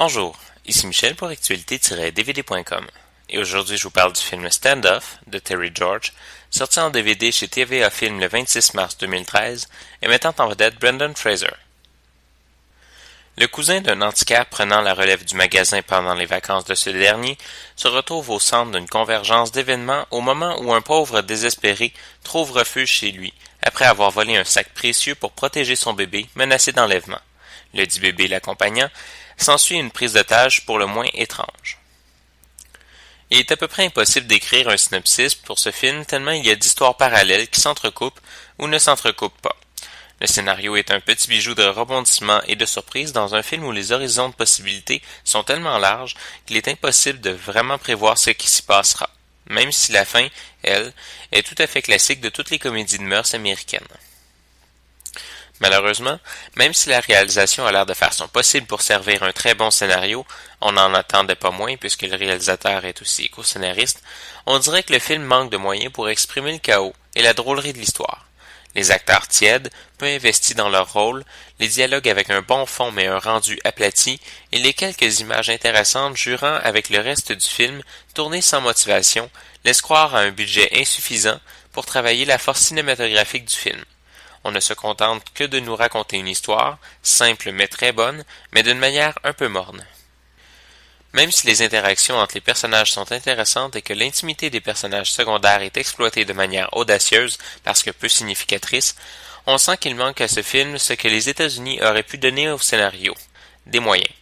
Bonjour, ici Michel pour actualité-dvd.com et aujourd'hui je vous parle du film Stand-Off de Terry George, sorti en DVD chez TVA Film le 26 mars 2013 et mettant en vedette Brendan Fraser. Le cousin d'un antiquaire prenant la relève du magasin pendant les vacances de ce dernier se retrouve au centre d'une convergence d'événements au moment où un pauvre désespéré trouve refuge chez lui après avoir volé un sac précieux pour protéger son bébé menacé d'enlèvement. Le dit bébé l'accompagnant, s'ensuit une prise d'otage pour le moins étrange. Il est à peu près impossible d'écrire un synopsis pour ce film tellement il y a d'histoires parallèles qui s'entrecoupent ou ne s'entrecoupent pas. Le scénario est un petit bijou de rebondissements et de surprises dans un film où les horizons de possibilités sont tellement larges qu'il est impossible de vraiment prévoir ce qui s'y passera, même si la fin, elle, est tout à fait classique de toutes les comédies de mœurs américaines. Malheureusement, même si la réalisation a l'air de faire son possible pour servir un très bon scénario, on n'en attendait pas moins puisque le réalisateur est aussi co-scénariste, on dirait que le film manque de moyens pour exprimer le chaos et la drôlerie de l'histoire. Les acteurs tièdes, peu investis dans leur rôle, les dialogues avec un bon fond mais un rendu aplati, et les quelques images intéressantes jurant avec le reste du film, tournées sans motivation, laissent croire à un budget insuffisant pour travailler la force cinématographique du film. On ne se contente que de nous raconter une histoire, simple mais très bonne, mais d'une manière un peu morne. Même si les interactions entre les personnages sont intéressantes et que l'intimité des personnages secondaires est exploitée de manière audacieuse parce que peu significatrice, on sent qu'il manque à ce film ce que les États-Unis auraient pu donner au scénario, des moyens.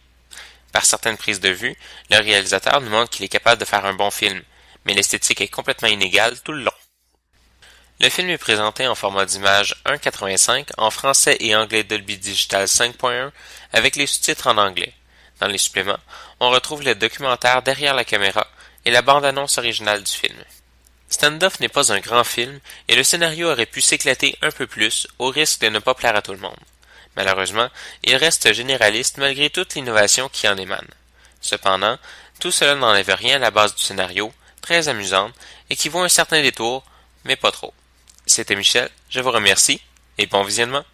Par certaines prises de vue, le réalisateur nous montre qu'il est capable de faire un bon film, mais l'esthétique est complètement inégale tout le long. Le film est présenté en format d'image 1.85 en français et anglais Dolby Digital 5.1 avec les sous-titres en anglais. Dans les suppléments, on retrouve le documentaire derrière la caméra et la bande-annonce originale du film. Stand-Off n'est pas un grand film et le scénario aurait pu s'éclater un peu plus au risque de ne pas plaire à tout le monde. Malheureusement, il reste généraliste malgré toute l'innovation qui en émane. Cependant, tout cela n'enlève rien à la base du scénario, très amusante, et qui vaut un certain détour, mais pas trop. C'était Michel, je vous remercie et bon visionnement.